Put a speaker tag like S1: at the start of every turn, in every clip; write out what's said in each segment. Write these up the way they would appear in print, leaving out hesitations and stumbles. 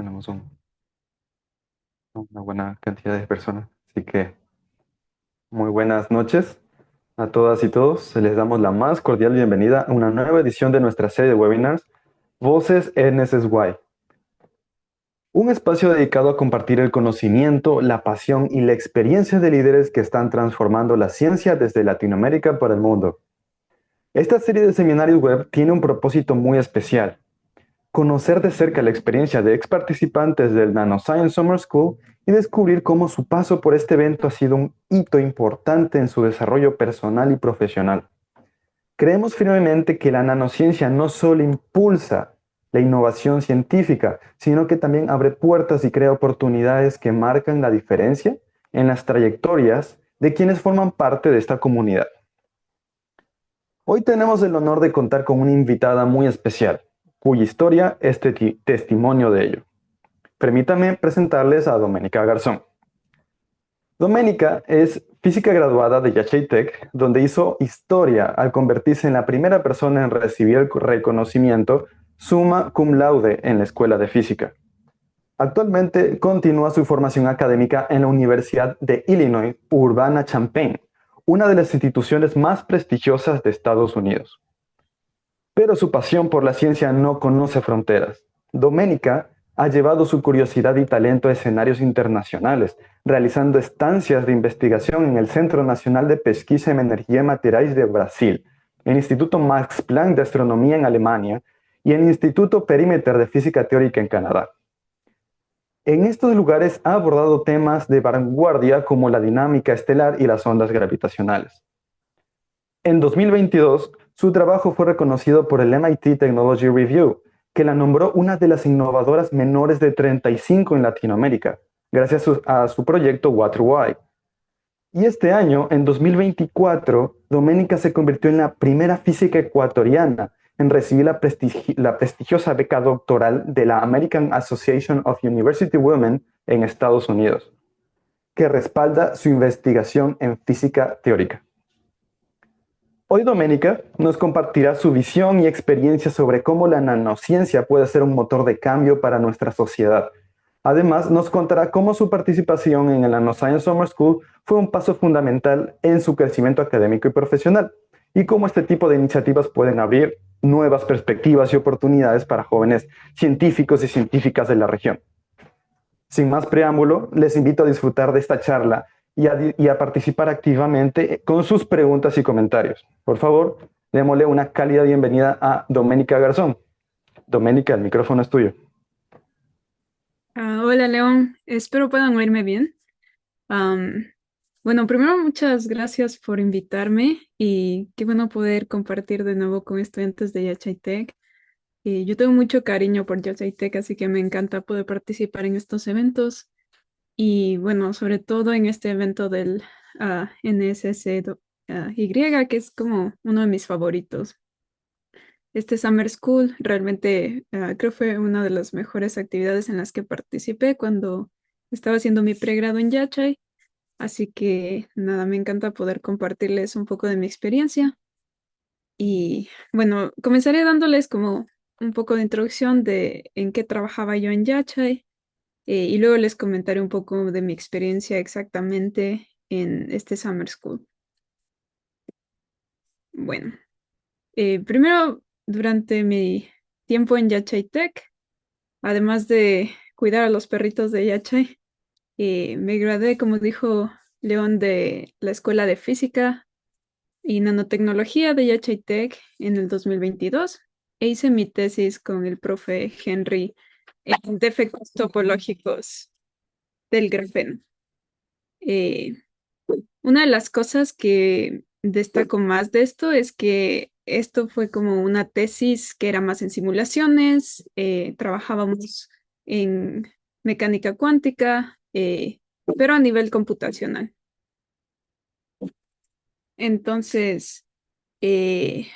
S1: tenemos una buena cantidad de personas. Así que muy buenas noches a todas y todos. Les damos la más cordial bienvenida a una nueva edición de nuestra serie de webinars Voces NSSY. Un espacio dedicado a compartir el conocimiento, la pasión y la experiencia de líderes que están transformando la ciencia desde Latinoamérica para el mundo. Esta serie de seminarios web tiene un propósito muy especial: conocer de cerca la experiencia de ex participantes del Nanoscience Summer School y descubrir cómo su paso por este evento ha sido un hito importante en su desarrollo personal y profesional. Creemos firmemente que la nanociencia no solo impulsa la innovación científica, sino que también abre puertas y crea oportunidades que marcan la diferencia en las trayectorias de quienes forman parte de esta comunidad. Hoy tenemos el honor de contar con una invitada muy especial, cuya historia es testimonio de ello. Permítame presentarles a Doménica Garzón. Doménica es física graduada de Yachay Tech, donde hizo historia al convertirse en la primera persona en recibir el reconocimiento Summa Cum Laude en la Escuela de Física. Actualmente continúa su formación académica en la Universidad de Illinois Urbana-Champaign, una de las instituciones más prestigiosas de Estados Unidos. Pero su pasión por la ciencia no conoce fronteras. Doménica ha llevado su curiosidad y talento a escenarios internacionales, realizando estancias de investigación en el Centro Nacional de Pesquisa en Energía y Materiais de Brasil, el Instituto Max Planck de Astronomía en Alemania y el Instituto Perimeter de Física Teórica en Canadá. En estos lugares ha abordado temas de vanguardia como la dinámica estelar y las ondas gravitacionales. En 2022, su trabajo fue reconocido por el MIT Technology Review, que la nombró una de las innovadoras menores de 35 en Latinoamérica, gracias a su proyecto WaterWhy. Y este año, en 2024, Doménica se convirtió en la primera física ecuatoriana en recibir la prestigiosa beca doctoral de la American Association of University Women en Estados Unidos, que respalda su investigación en física teórica. Hoy Doménica nos compartirá su visión y experiencia sobre cómo la nanociencia puede ser un motor de cambio para nuestra sociedad. Además, nos contará cómo su participación en el Nanoscience Summer School fue un paso fundamental en su crecimiento académico y profesional, y cómo este tipo de iniciativas pueden abrir nuevas perspectivas y oportunidades para jóvenes científicos y científicas de la región. Sin más preámbulo, les invito a disfrutar de esta charla y a participar activamente con sus preguntas y comentarios. Por favor, démosle una cálida bienvenida a Doménica Garzón. Doménica, el micrófono es tuyo.
S2: Hola León, espero puedan oírme bien. Am, bueno, primero muchas gracias por invitarme y qué bueno poder compartir de nuevo con estudiantes de Yachay Tech. Yo tengo mucho cariño por Yachay Tech, así que me encanta poder participar en estos eventos y bueno, sobre todo en este evento del NSSY, que es como uno de mis favoritos. Este Summer School realmente creo fue una de las mejores actividades en las que participé cuando estaba haciendo mi pregrado en Yachay. Así que nada, me encanta poder compartirles un poco de mi experiencia. Y bueno, comenzaré dándoles como un poco de introducción de en qué trabajaba yo en Yachay, y luego les comentaré un poco de mi experiencia exactamente en este Summer School. Bueno, primero, durante mi tiempo en Yachay Tech, además de cuidar a los perritos de Yachay, me gradué, como dijo León, de la Escuela de Física y Nanotecnología de Yachay Tech en el 2022 e hice mi tesis con el profe Henry en defectos topológicos del grafeno. Eh, una de las cosas que destaco más de esto es que esto fue como una tesis que era más en simulaciones. Trabajábamos en mecánica cuántica, pero a nivel computacional. Entonces,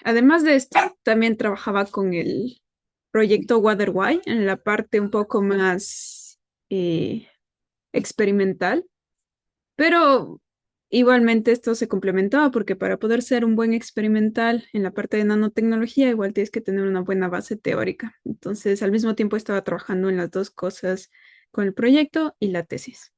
S2: además de esto, también trabajaba con el proyecto WaterWhy en la parte un poco más experimental, pero Igualmente esto se complementaba porque para poder ser un buen experimental en la parte de nanotecnología, igual tienes que tener una buena base teórica. Entonces, al mismo tiempo estaba trabajando en las dos cosas con el proyecto y la tesis.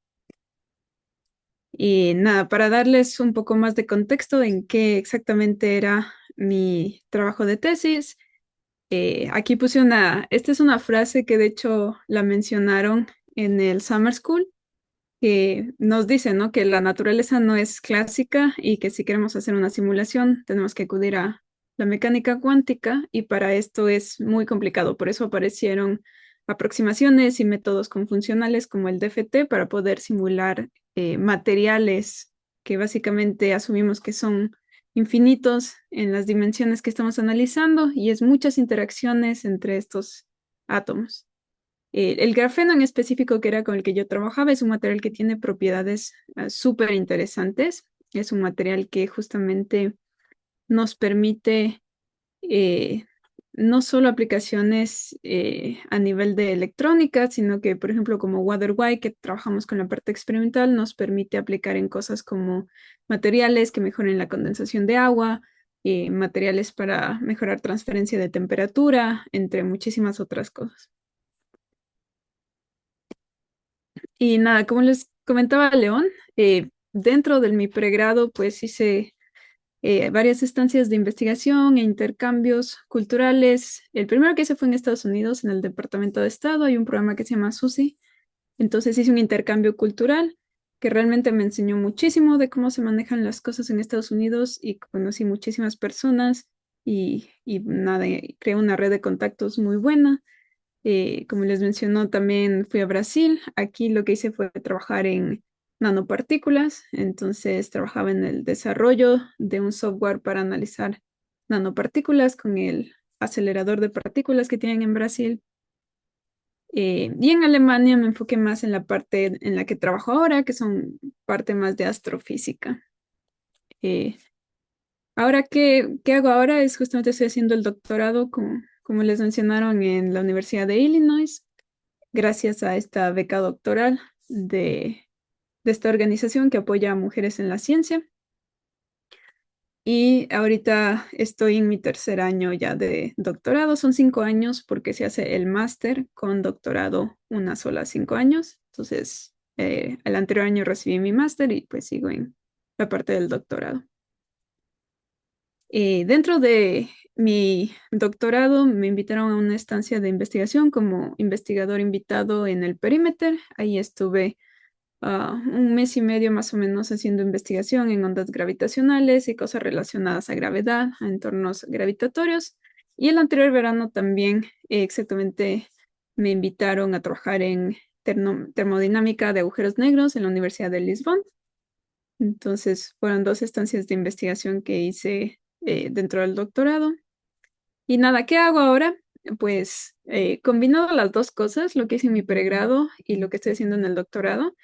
S2: Y nada, para darles un poco más de contexto en qué exactamente era mi trabajo de tesis, aquí puse esta es una frase que de hecho la mencionaron en el Summer School, que nos dice, ¿no? Que la naturaleza no es clásica y que si queremos hacer una simulación tenemos que acudir a la mecánica cuántica y para esto es muy complicado. Por eso aparecieron aproximaciones y métodos confuncionales como el DFT para poder simular materiales que básicamente asumimos que son infinitos en las dimensiones que estamos analizando y es muchas interacciones entre estos átomos. El grafeno en específico, que era con el que yo trabajaba, es un material que tiene propiedades súper interesantes. Es un material que justamente nos permite eh, no solo aplicaciones a nivel de electrónica, sino que, por ejemplo, como WaterWise, que trabajamos con la parte experimental, nos permite aplicar en cosas como materiales que mejoren la condensación de agua, materiales para mejorar transferencia de temperatura, entre muchísimas otras cosas. Y nada, como les comentaba León, dentro de mi pregrado, pues hice varias estancias de investigación e intercambios culturales. El primero que hice fue en Estados Unidos, en el Departamento de Estado. Hay un programa que se llama SUSI. Entonces hice un intercambio cultural que realmente me enseñó muchísimo de cómo se manejan las cosas en Estados Unidos y conocí muchísimas personas y nada, creé una red de contactos muy buena. Como les mencionó, también fui a Brasil. Aquí lo que hice fue trabajar en nanopartículas. Entonces trabajaba en el desarrollo de un software para analizar nanopartículas con el acelerador de partículas que tienen en Brasil. Y en Alemania me enfoqué más en la parte en la que trabajo ahora, que son parte más de astrofísica. Eh, Ahora, ¿qué hago ahora? Es justamente estoy haciendo el doctorado, como les mencionaron, en la Universidad de Illinois gracias a esta beca doctoral de esta organización que apoya a mujeres en la ciencia. Y ahorita estoy en mi tercer año ya de doctorado. Son 5 años porque se hace el máster con doctorado una sola 5 años. Entonces, el anterior año recibí mi máster y pues sigo en la parte del doctorado. Dentro de mi doctorado me invitaron a una estancia de investigación como investigador invitado en el Perimeter. Ahí estuve un mes y medio más o menos haciendo investigación en ondas gravitacionales y cosas relacionadas a gravedad, a entornos gravitatorios. Y el anterior verano también exactamente me invitaron a trabajar en termodinámica de agujeros negros en la Universidad de Lisbon. Entonces fueron dos estancias de investigación que hice dentro del doctorado. Y nada, ¿qué hago ahora? Pues combinado las dos cosas, lo que hice en mi pregrado y lo que estoy haciendo en el doctorado.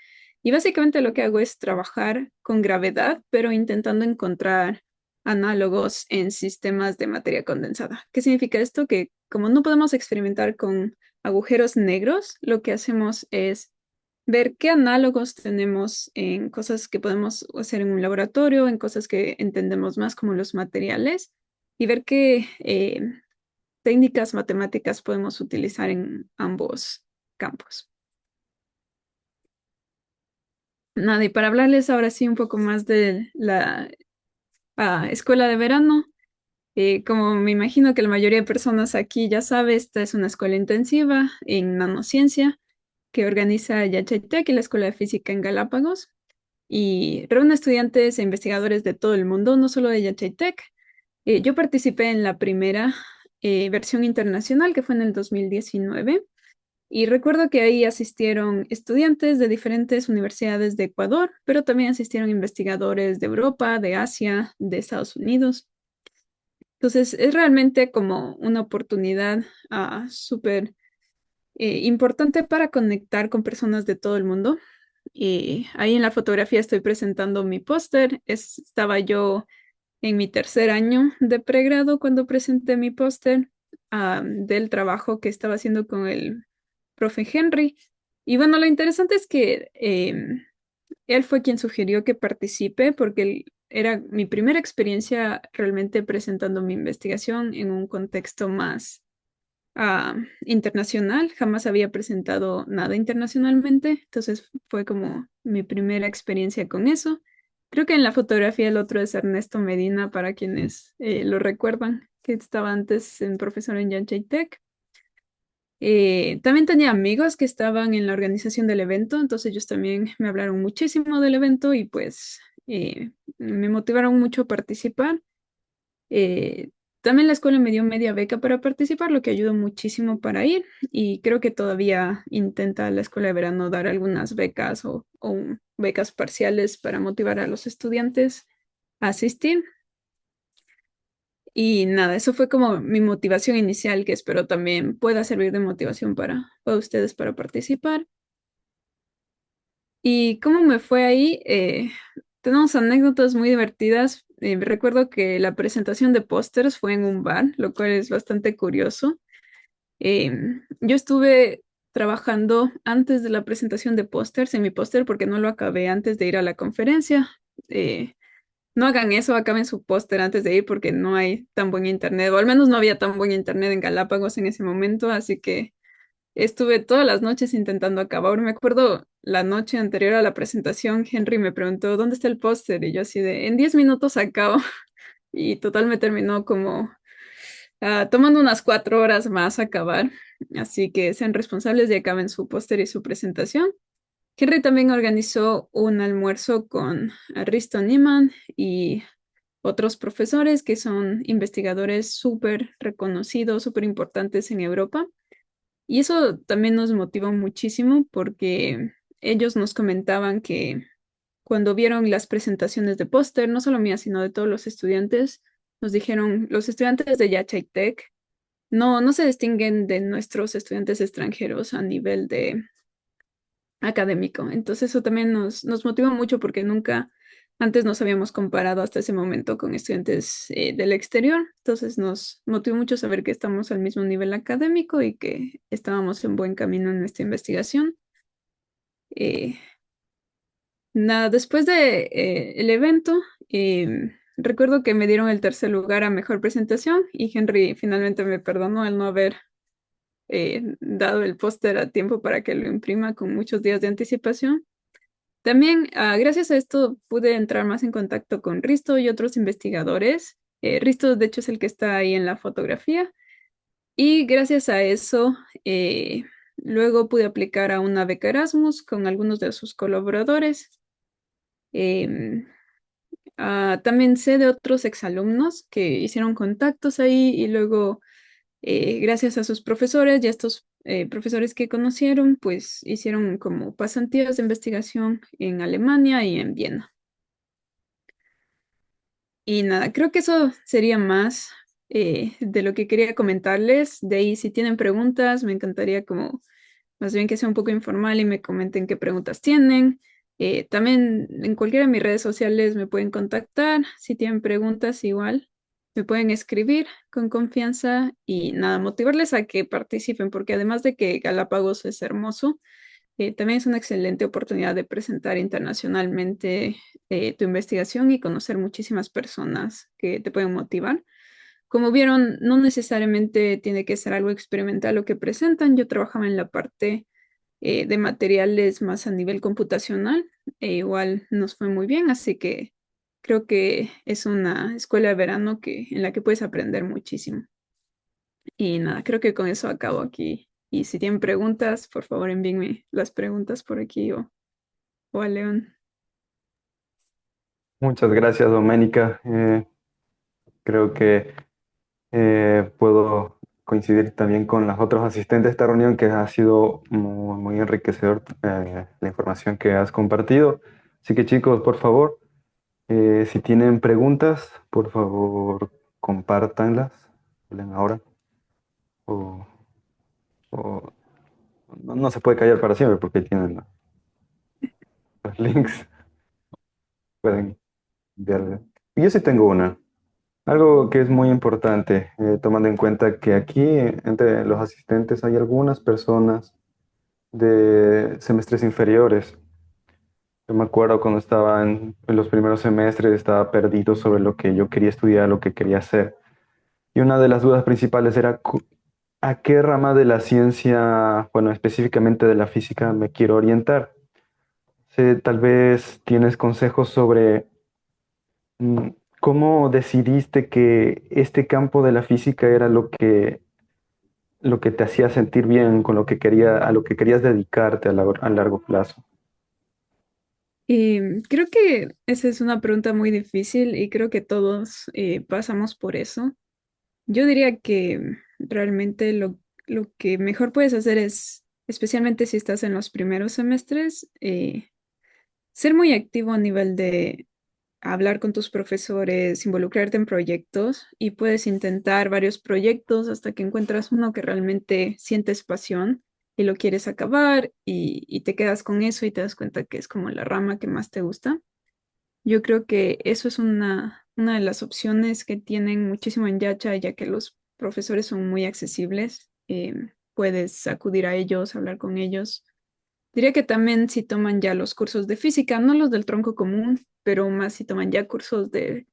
S2: Y básicamente lo que hago es trabajar con gravedad, pero intentando encontrar análogos en sistemas de materia condensada. ¿Qué significa esto? Que como no podemos experimentar con agujeros negros, lo que hacemos es ver qué análogos tenemos en cosas que podemos hacer en un laboratorio, en cosas que entendemos más como los materiales, y ver qué técnicas matemáticas podemos utilizar en ambos campos. Nada, y para hablarles ahora sí un poco más de la escuela de verano, como me imagino que la mayoría de personas aquí ya sabe, esta es una escuela intensiva en nanociencia que organiza Yachaytec y la Escuela de Física en Galápagos y reúne estudiantes e investigadores de todo el mundo, no solo de Yachaytec. Yo participé en la primera versión internacional que fue en el 2019. Y recuerdo que ahí asistieron estudiantes de diferentes universidades de Ecuador, pero también asistieron investigadores de Europa, de Asia, de Estados Unidos. Entonces, es realmente como una oportunidad súper importante para conectar con personas de todo el mundo. Y ahí en la fotografía estoy presentando mi póster. Estaba yo en mi tercer año de pregrado cuando presenté mi póster del trabajo que estaba haciendo con el profe Henry. Y bueno, lo interesante es que él fue quien sugirió que participe porque era mi primera experiencia realmente presentando mi investigación en un contexto más internacional. Jamás había presentado nada internacionalmente, entonces fue como mi primera experiencia con eso. Creo que en la fotografía el otro es Ernesto Medina, para quienes lo recuerdan, que estaba antes en profesor en Yanchay Tech. También tenía amigos que estaban en la organización del evento, entonces ellos también me hablaron muchísimo del evento y pues me motivaron mucho a participar. Eh, También la escuela me dio media beca para participar, lo que ayudó muchísimo para ir y creo que todavía intenta la escuela de verano dar algunas becas o becas parciales para motivar a los estudiantes a asistir. Y nada, eso fue como mi motivación inicial, que espero también pueda servir de motivación para ustedes para participar. ¿Y cómo me fue ahí? Tenemos anécdotas muy divertidas. Recuerdo que la presentación de pósters fue en un bar, lo cual es bastante curioso. Yo estuve trabajando antes de la presentación de pósters en mi póster porque no lo acabé antes de ir a la conferencia. Eh, no hagan eso, acaben su póster antes de ir porque no hay tan buen internet, o al menos no había tan buen internet en Galápagos en ese momento, así que estuve todas las noches intentando acabar. Me acuerdo la noche anterior a la presentación, Henry me preguntó, ¿dónde está el póster? Y yo así de, en 10 minutos acabo. Y total me terminó como tomando unas 4 horas más acabar. Así que sean responsables y acaben su póster y su presentación. Henry también organizó un almuerzo con Risto Niemann y otros profesores que son investigadores súper reconocidos, súper importantes en Europa. Y eso también nos motivó muchísimo porque ellos nos comentaban que cuando vieron las presentaciones de póster, no solo mías, sino de todos los estudiantes, nos dijeron, los estudiantes de Yachay Tech no se distinguen de nuestros estudiantes extranjeros a nivel de académico. Entonces eso también nos motivó mucho porque nunca antes nos habíamos comparado hasta ese momento con estudiantes del exterior. Entonces nos motivó mucho saber que estamos al mismo nivel académico y que estábamos en buen camino en nuestra investigación. Eh, Nada, después de el evento, recuerdo que me dieron el tercer lugar a mejor presentación y Henry finalmente me perdonó el no haber dado el póster a tiempo para que lo imprima con muchos días de anticipación. También, gracias a esto, pude entrar más en contacto con Risto y otros investigadores. Risto, de hecho, es el que está ahí en la fotografía. Y gracias a eso, luego pude aplicar a una beca Erasmus con algunos de sus colaboradores. Em, También sé de otros exalumnos que hicieron contactos ahí y luego, gracias a sus profesores y a estos profesores que conocieron, pues hicieron como pasantías de investigación en Alemania y en Viena. Y nada, creo que eso sería más de lo que quería comentarles. De ahí, si tienen preguntas, me encantaría como más bien que sea un poco informal y me comenten qué preguntas tienen. También en cualquiera de mis redes sociales me pueden contactar. Si tienen preguntas, igual me pueden escribir con confianza y nada, motivarles a que participen, porque además de que Galápagos es hermoso, también es una excelente oportunidad de presentar internacionalmente tu investigación y conocer muchísimas personas que te pueden motivar. Como vieron, no necesariamente tiene que ser algo experimental lo que presentan. Yo trabajaba en la parte de materiales más a nivel computacional e igual nos fue muy bien, así que creo que es una escuela de verano en la que puedes aprender muchísimo. Y nada, creo que con eso acabo aquí. Y si tienen preguntas, por favor envíenme las preguntas por aquí o a León.
S1: Muchas gracias, Doménica. Creo que puedo coincidir también con los otros asistentes de esta reunión, que ha sido muy, muy enriquecedor la información que has compartido. Así que chicos, por favor, si tienen preguntas, por favor, compártanlas. Hablen ahora. O, o- no se puede callar para siempre porque tienen los links. Pueden enviarle. Yo sí tengo una. Algo que es muy importante, tomando en cuenta que aquí entre los asistentes hay algunas personas de semestres inferiores. Yo me acuerdo cuando estaba en los primeros semestres, estaba perdido sobre lo que yo quería estudiar, lo que quería hacer. Y una de las dudas principales era a qué rama de la ciencia, bueno, específicamente de la física, me quiero orientar. Tal vez tienes consejos sobre mm, cómo decidiste que este campo de la física era lo que te hacía sentir bien, con lo que a lo que querías dedicarte a largo plazo.
S2: Creo que esa es una pregunta muy difícil y creo que todos pasamos por eso. Yo diría que realmente lo que mejor puedes hacer es, especialmente si estás en los primeros semestres, ser muy activo a nivel de hablar con tus profesores, involucrarte en proyectos y puedes intentar varios proyectos hasta que encuentras uno que realmente sientes pasión y lo quieres acabar y te quedas con eso y te das cuenta que es como la rama que más te gusta. Yo creo que eso es una de las opciones que tienen muchísimo en Yacha, ya que los profesores son muy accesibles. Puedes acudir a ellos, hablar con ellos. Diría que también si toman ya los cursos de física, no los del tronco común, pero más si toman ya cursos de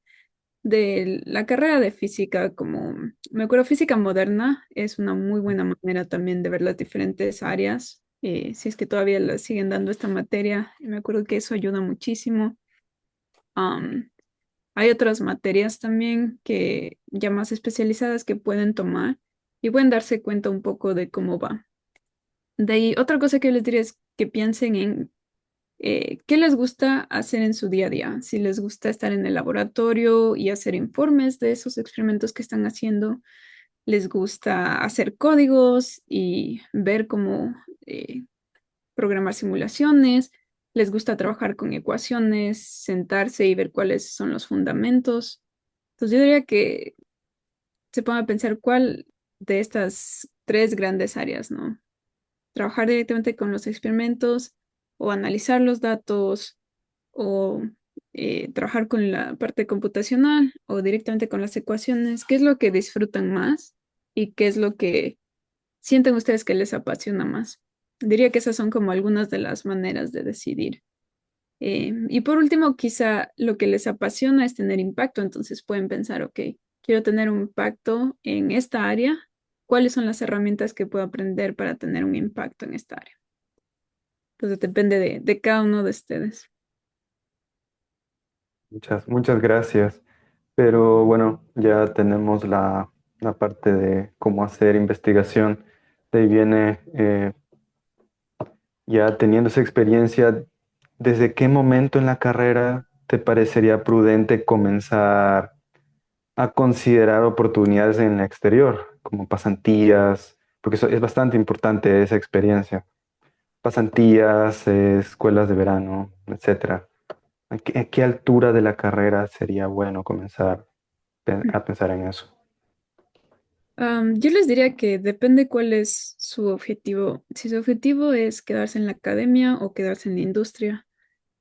S2: la carrera de física, como me acuerdo, física moderna es una muy buena manera también de ver las diferentes áreas. Si es que todavía la siguen dando esta materia, me acuerdo que eso ayuda muchísimo. Am, Hay otras materias también que ya más especializadas que pueden tomar y pueden darse cuenta un poco de cómo va. De ahí, otra cosa que les diría es que piensen en qué les gusta hacer en su día a día. Si les gusta estar en el laboratorio y hacer informes de esos experimentos que están haciendo, les gusta hacer códigos y ver cómo programar simulaciones, les gusta trabajar con ecuaciones, sentarse y ver cuáles son los fundamentos. Entonces yo diría que se ponga a pensar cuál de estas tres grandes áreas, ¿no? Trabajar directamente con los experimentos o analizar los datos o trabajar con la parte computacional o directamente con las ecuaciones. ¿Qué es lo que disfrutan más y qué es lo que sienten ustedes que les apasiona más? Diría que esas son como algunas de las maneras de decidir. Y por último, quizá lo que les apasiona es tener impacto, entonces pueden pensar, ok, quiero tener un impacto en esta área, ¿cuáles son las herramientas que puedo aprender para tener un impacto en esta área? Entonces depende de cada uno de ustedes.
S1: Muchas gracias. Pero bueno, ya tenemos la parte de cómo hacer investigación. De ahí viene, ya teniendo esa experiencia, ¿desde qué momento en la carrera te parecería prudente comenzar a considerar oportunidades en el exterior, como pasantías? Porque eso es bastante importante esa experiencia. Pasantías, escuelas de verano, etcétera. A qué altura de la carrera sería bueno comenzar a pensar en eso?
S2: Yo les diría que depende cuál es su objetivo. Si su objetivo es quedarse en la academia o quedarse en la industria.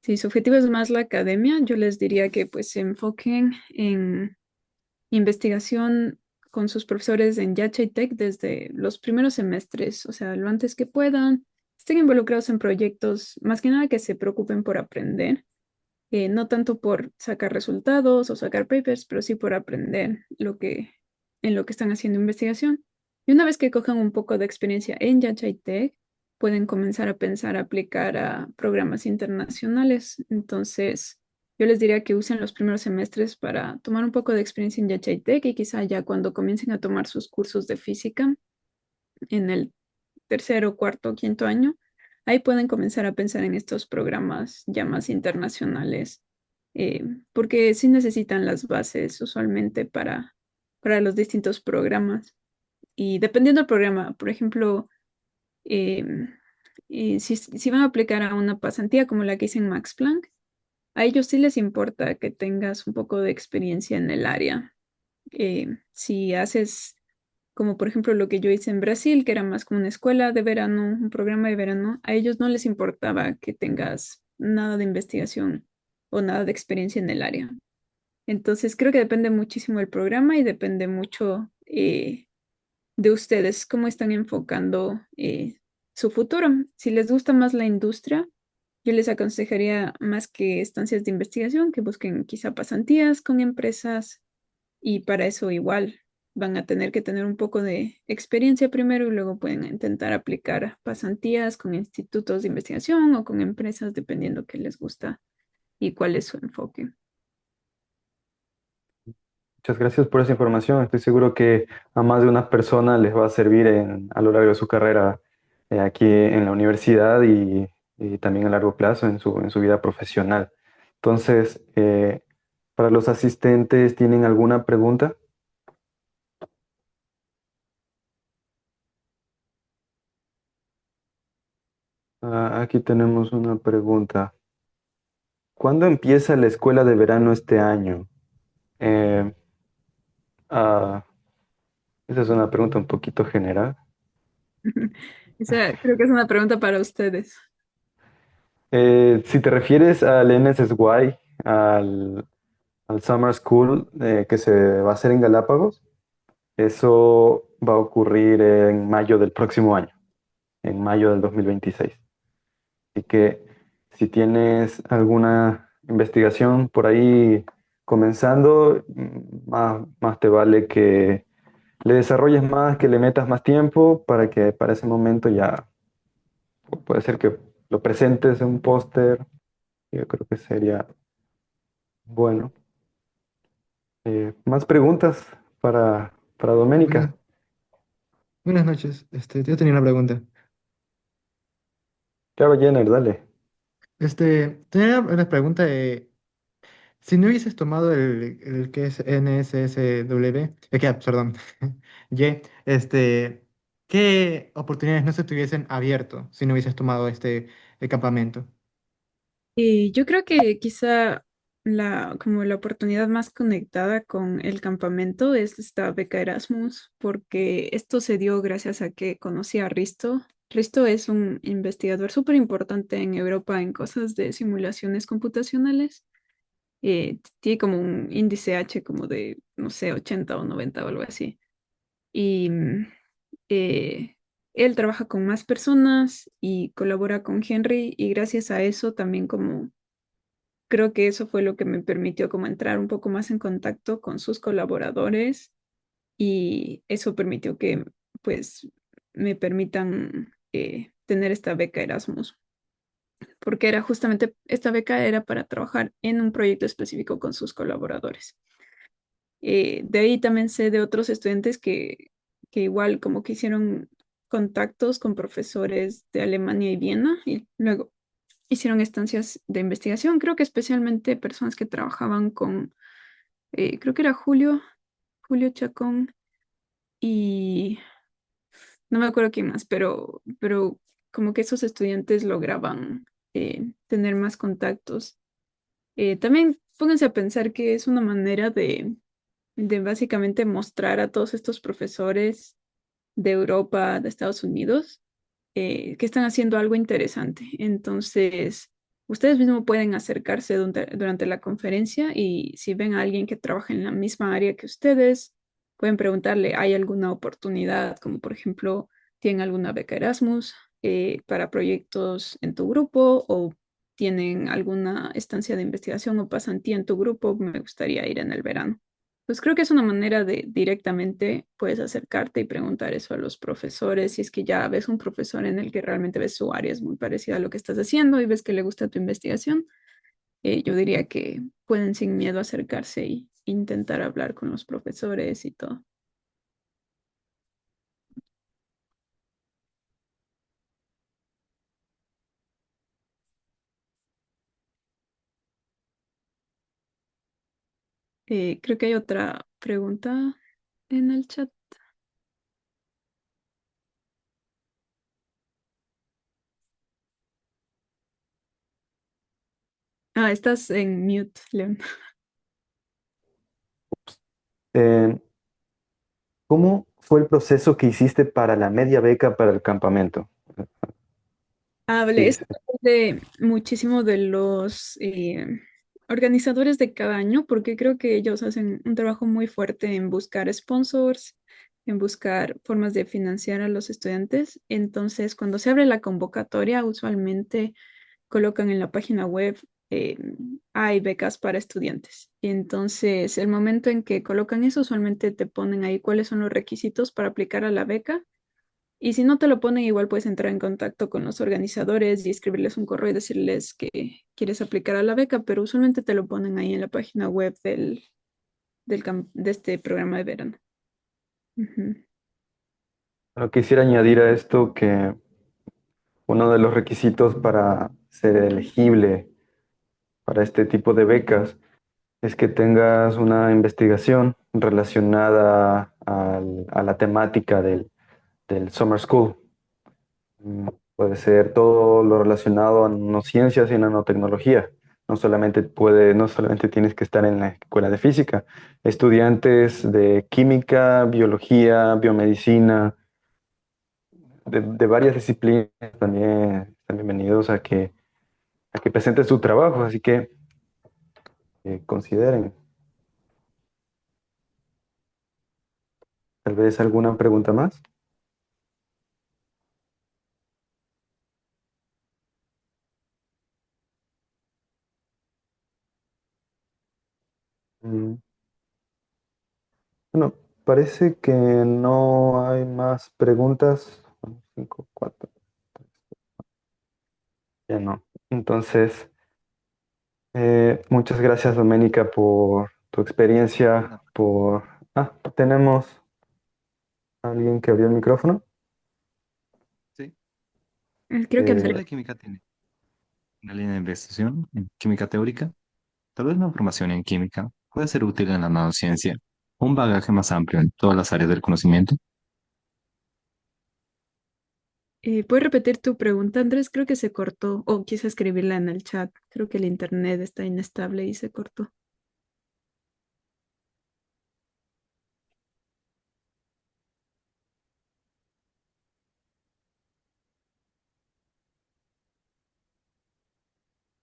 S2: Si su objetivo es más la academia, yo les diría que pues se enfoquen en investigación con sus profesores en Yacha y Tech desde los primeros semestres, o sea, lo antes que puedan, estén involucrados en proyectos, más que nada que se preocupen por aprender, no tanto por sacar resultados o sacar papers, pero sí por aprender en lo que están haciendo investigación. Y una vez que cojan un poco de experiencia en Yacha y Tech, pueden comenzar a pensar aplicar a programas internacionales. Entonces, yo les diría que usen los primeros semestres para tomar un poco de experiencia en Yacha y Tech y quizá ya cuando comiencen a tomar sus cursos de física en el tercero, cuarto, quinto año, ahí pueden comenzar a pensar en estos programas ya más internacionales, porque sí necesitan las bases usualmente para los distintos programas. Y dependiendo del programa, por ejemplo, si van a aplicar a una pasantía como la que hice en Max Planck, a ellos sí les importa que tengas un poco de experiencia en el área. Si haces como por ejemplo lo que yo hice en Brasil, que era más como una escuela de verano, un programa de verano, a ellos no les importaba que tengas nada de investigación o nada de experiencia en el área. Entonces creo que depende muchísimo del programa y depende mucho de ustedes, cómo están enfocando su futuro. Si les gusta más la industria, yo les aconsejaría más que estancias de investigación, que busquen quizá pasantías con empresas y para eso igual van a tener que tener un poco de experiencia primero y luego pueden intentar aplicar pasantías con institutos de investigación o con empresas dependiendo qué les gusta y cuál es su enfoque.
S1: Muchas gracias por esa información. Estoy seguro que a más de una persona les va a servir a lo largo de su carrera aquí en la universidad y también a largo plazo en su vida profesional. Entonces, para los asistentes, ¿tienen alguna pregunta? Aquí tenemos una pregunta. ¿Cuándo empieza la escuela de verano este año? Eh, ah, Esa es una pregunta un poquito general.
S2: Esa creo que es una pregunta para ustedes.
S1: Si te refieres al NSSY, al Summer School que se va a hacer en Galápagos, eso va a ocurrir en mayo del próximo año, en mayo del 2026. Así que si tienes alguna investigación por ahí comenzando, más te vale que le desarrolles más, que le metas más tiempo para que para ese momento ya puede ser que lo presentes en un póster. Yo creo que sería bueno. ¿Más preguntas para
S3: Buenas,
S1: Doménica?
S3: buenas noches. Yo tenía una pregunta.
S1: Claro, Jenner, dale.
S3: Tenía una pregunta de si no hubieses tomado el que es NSSW, perdón, Y, ¿qué oportunidades no se te hubiesen abierto si no hubieses tomado el campamento?
S2: Y yo creo que quizá como la oportunidad más conectada con el campamento es esta beca Erasmus, porque esto se dio gracias a que conocí a Risto. Risto es un investigador súper importante en Europa en cosas de simulaciones computacionales. Tiene como un índice H como de, no sé, 80 o 90 o algo así. Y eh, él trabaja con más personas y colabora con Henry y gracias a eso también como creo que eso fue lo que me permitió como entrar un poco más en contacto con sus colaboradores y eso permitió que pues me permitan tener esta beca Erasmus, porque era justamente, esta beca era para trabajar en un proyecto específico con sus colaboradores. De ahí también sé de otros estudiantes que igual como que hicieron contactos con profesores de Alemania y Viena y luego hicieron estancias de investigación, creo que especialmente personas que trabajaban con, creo que era Julio Chacón y no me acuerdo quién más, pero como que esos estudiantes lograban tener más contactos. También pónganse a pensar que es una manera de básicamente mostrar a todos estos profesores de Europa, de Estados Unidos, que están haciendo algo interesante. Entonces, ustedes mismos pueden acercarse durante la conferencia y si ven a alguien que trabaja en la misma área que ustedes, pueden preguntarle, ¿hay alguna oportunidad? Como por ejemplo, ¿tienen alguna beca Erasmus para proyectos en tu grupo o tienen alguna estancia de investigación o pasantía en tu grupo? Me gustaría ir en el verano. Pues creo que es una manera de directamente puedes acercarte y preguntar eso a los profesores. Si es que ya ves un profesor en el que realmente ves su área es muy parecida a lo que estás haciendo y ves que le gusta tu investigación, yo diría que pueden sin miedo acercarse y intentar hablar con los profesores y todo. Creo que hay otra pregunta en el chat. Ah, estás en mute, León.
S1: Eh, ¿Cómo fue el proceso que hiciste para la media beca para el campamento?
S2: Hable,
S1: Sí,
S2: esto depende muchísimo de los organizadores de cada año, porque creo que ellos hacen un trabajo muy fuerte en buscar sponsors, en buscar formas de financiar a los estudiantes. Entonces, cuando se abre la convocatoria, usualmente colocan en la página web, eh, hay becas para estudiantes. Y entonces, el momento en que colocan eso, usualmente te ponen ahí cuáles son los requisitos para aplicar a la beca. Y si no te lo ponen, igual puedes entrar en contacto con los organizadores y escribirles un correo y decirles que quieres aplicar a la beca, pero usualmente te lo ponen ahí en la página web de este programa de verano. Ujú.
S1: Pero quisiera añadir a esto que uno de los requisitos para ser elegible para este tipo de becas es que tengas una investigación relacionada a la temática del Summer School. Mm, Puede ser todo lo relacionado a nanociencias y nanotecnología. No solamente tienes que estar en la escuela de física. Estudiantes de química, biología, biomedicina, de varias disciplinas también están bienvenidos a que presenten su trabajo. Así que consideren. Tal vez alguna pregunta más. Mm, Bueno, parece que no hay más preguntas. Cinco, cuatro, ya no. Entonces, muchas gracias, Doménica, por tu experiencia,
S4: Una-
S1: por... Ah, tenemos a alguien que abrió el micrófono.
S4: Sí,
S2: Creo que
S4: la
S2: Andrés.
S4: Escuela de Química tiene una línea de investigación en química teórica. Tal vez la formación en química puede ser útil en la nanociencia, un bagaje más amplio en todas las áreas del conocimiento.
S2: ¿Puedes repetir tu pregunta, Andrés? Creo que se cortó. O quise escribirla en el chat. Creo que el internet está inestable y se cortó.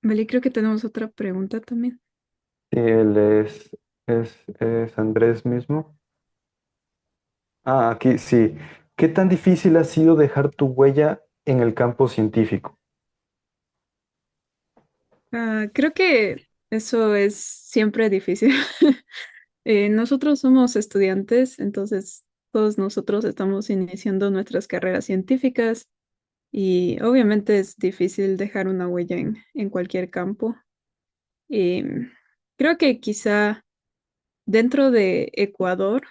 S2: Vale, creo que tenemos otra pregunta también.
S1: Sí, es Andrés mismo. Ah, aquí sí. ¿Qué tan difícil ha sido dejar tu huella en el campo científico?
S2: Creo que eso es siempre difícil. Nosotros somos estudiantes, entonces todos nosotros estamos iniciando nuestras carreras científicas y obviamente es difícil dejar una huella en cualquier campo. Y creo que quizá dentro de Ecuador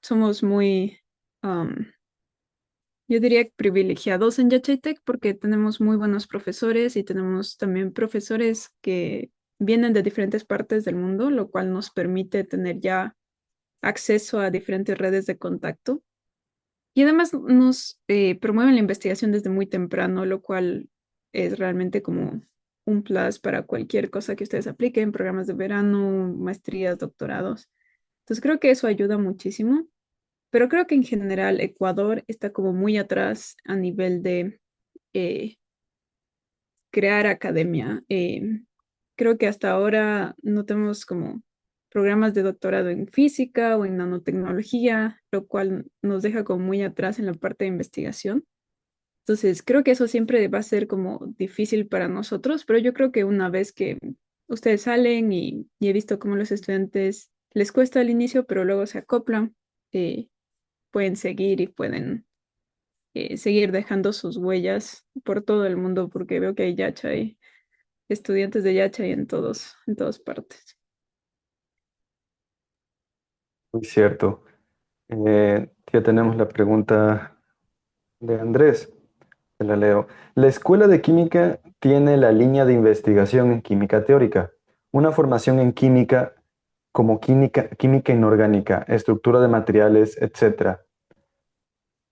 S2: somos muy, um, yo diría, privilegiados en Yachaitec porque tenemos muy buenos profesores y tenemos también profesores que vienen de diferentes partes del mundo, lo cual nos permite tener ya acceso a diferentes redes de contacto. Y además nos promueven la investigación desde muy temprano, lo cual es realmente como un plus para cualquier cosa que ustedes apliquen, programas de verano, maestrías, doctorados. Entonces creo que eso ayuda muchísimo, pero creo que en general Ecuador está como muy atrás a nivel de eh, crear academia. Creo que hasta ahora no tenemos como programas de doctorado en física o en nanotecnología, lo cual nos deja como muy atrás en la parte de investigación. Entonces, creo que eso siempre va a ser como difícil para nosotros, pero yo creo que una vez que ustedes salen y he visto cómo los estudiantes les cuesta al inicio, pero luego se acoplan, eh, pueden seguir y pueden seguir dejando sus huellas por todo el mundo, porque veo que hay Yachai, estudiantes de Yachai en todas partes.
S1: Muy cierto. Ya tenemos la pregunta de Andrés. Te la leo. La Escuela de Química tiene la línea de investigación en química teórica, una formación en química como química inorgánica, estructura de materiales, etcétera.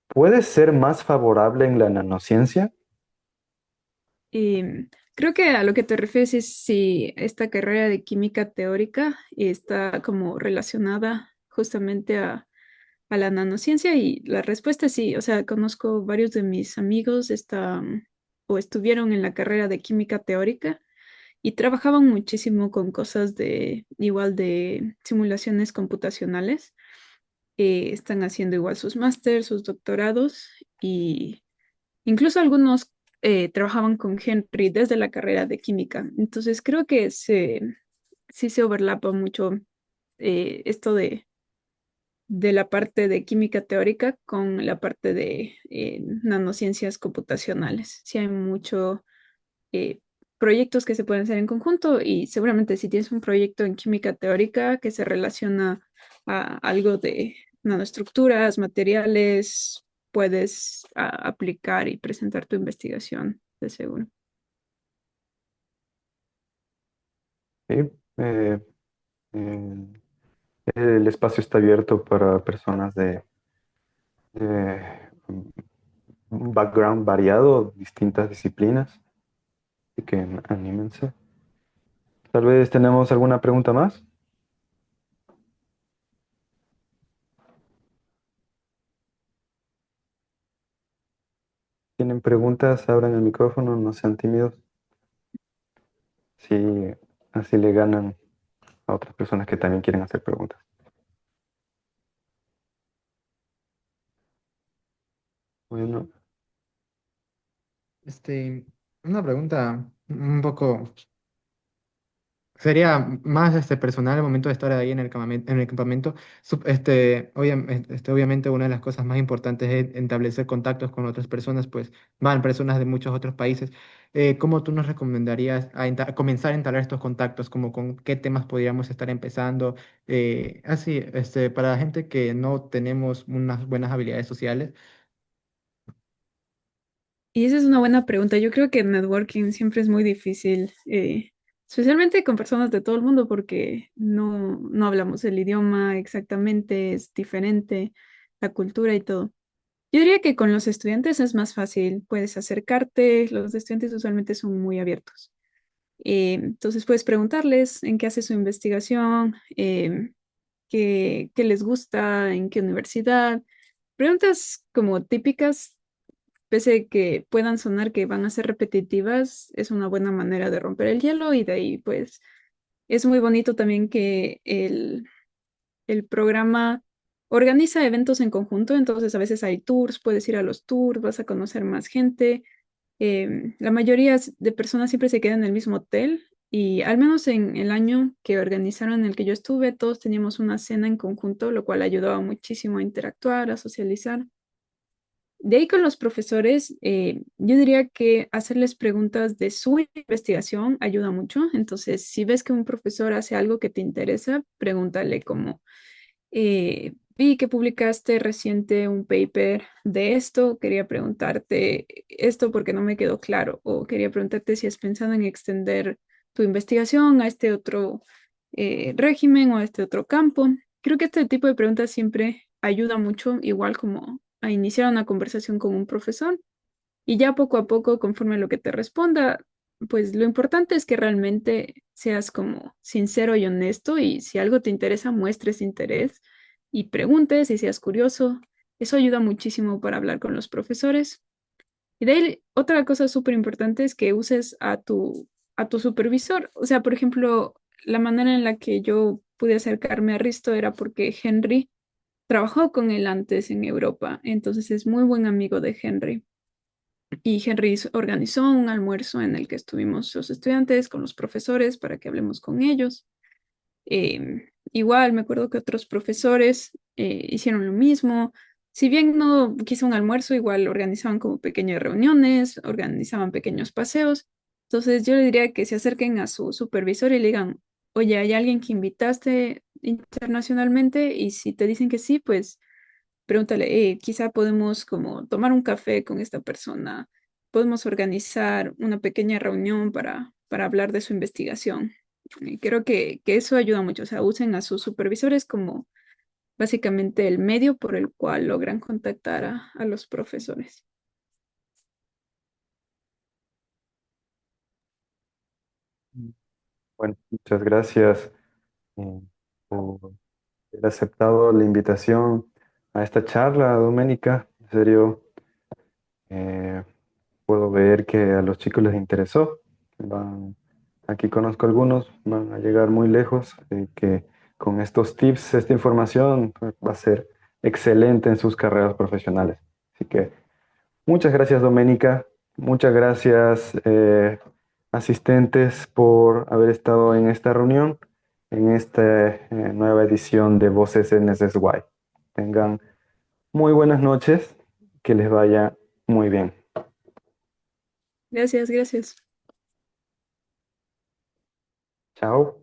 S1: ¿Puede ser más favorable en la nanociencia?
S2: Y creo que a lo que te refieres es si esta carrera de química teórica está como relacionada justamente a la nanociencia y la respuesta es sí. O sea, conozco varios de mis amigos o estuvieron en la carrera de química teórica y trabajaban muchísimo con cosas de igual de simulaciones computacionales. Están haciendo igual sus másters, sus doctorados y incluso algunos trabajaban con Henry desde la carrera de química. Entonces creo que sí se overlapa mucho esto de la parte de química teórica con la parte de nanociencias computacionales. Sí hay mucho eh, proyectos que se pueden hacer en conjunto y seguramente si tienes un proyecto en química teórica que se relaciona a algo de nanoestructuras, materiales, puedes aplicar y presentar tu investigación, de seguro.
S1: Sí, eh, eh, el espacio está abierto para personas de un background variado, distintas disciplinas, así que anímense. Tal vez tenemos alguna pregunta más. ¿Tienen preguntas? Abran el micrófono, no sean tímidos. Sí, así le ganan a otras personas que también quieren hacer preguntas. Bueno,
S3: Este, una pregunta un poco. Sería más personal el momento de estar ahí en el campamento. Obviamente una de las cosas más importantes es establecer contactos con otras personas, pues van personas de muchos otros países. ¿Cómo tú nos recomendarías comenzar a entablar estos contactos? Como con qué temas podríamos estar empezando? Para gente que no tenemos unas buenas habilidades sociales.
S2: Y esa es una buena pregunta. Yo creo que el networking siempre es muy difícil, especialmente con personas de todo el mundo, porque no hablamos el idioma exactamente, es diferente la cultura y todo. Yo diría que con los estudiantes es más fácil, puedes acercarte, los estudiantes usualmente son muy abiertos. Entonces puedes preguntarles en qué hace su investigación, qué les gusta, en qué universidad. Preguntas como típicas, pese a que puedan sonar que van a ser repetitivas, es una buena manera de romper el hielo y de ahí pues es muy bonito también que el programa organiza eventos en conjunto, entonces a veces hay tours, puedes ir a los tours, vas a conocer más gente. La mayoría de personas siempre se quedan en el mismo hotel y al menos en el año que organizaron en el que yo estuve, todos teníamos una cena en conjunto, lo cual ayudaba muchísimo a interactuar, a socializar. De ahí con los profesores, yo diría que hacerles preguntas de su investigación ayuda mucho. Entonces, si ves que un profesor hace algo que te interesa, pregúntale como, vi que publicaste reciente un paper de esto, quería preguntarte esto porque no me quedó claro, o quería preguntarte si has pensado en extender tu investigación a este otro régimen o a este otro campo. Creo que este tipo de preguntas siempre ayuda mucho, igual como a iniciar una conversación con un profesor y ya poco a poco, conforme a lo que te responda, pues lo importante es que realmente seas como sincero y honesto y si algo te interesa, muestres interés y preguntes y seas curioso. Eso ayuda muchísimo para hablar con los profesores. Y de ahí, otra cosa súper importante es que uses a tu supervisor. O sea, por ejemplo, la manera en la que yo pude acercarme a Risto era porque Henry trabajó con él antes en Europa, entonces es muy buen amigo de Henry. Y Henry organizó un almuerzo en el que estuvimos los estudiantes con los profesores para que hablemos con ellos. Igual me acuerdo que otros profesores hicieron lo mismo. Si bien no quiso un almuerzo, igual organizaban como pequeñas reuniones, organizaban pequeños paseos. Entonces yo le diría que se acerquen a su supervisor y le digan, oye, ¿hay alguien que invitaste internacionalmente? Y si te dicen que sí, pues pregúntale, quizá podemos como tomar un café con esta persona, podemos organizar una pequeña reunión para hablar de su investigación. Y creo que eso ayuda mucho, o sea, usen a sus supervisores como básicamente el medio por el cual logran contactar a los profesores.
S1: bueno, muchas gracias por haber aceptado la invitación a esta charla, Doménica. En serio, eh, puedo ver que a los chicos les interesó. Aquí conozco algunos, van a llegar muy lejos, que con estos tips, esta información va a ser excelente en sus carreras profesionales. Así que muchas gracias, Doménica. Muchas gracias, asistentes, por haber estado en esta reunión, en esta nueva edición de Voces NSSY. Tengan muy buenas noches, que les vaya muy bien.
S2: Gracias, gracias.
S1: Chao.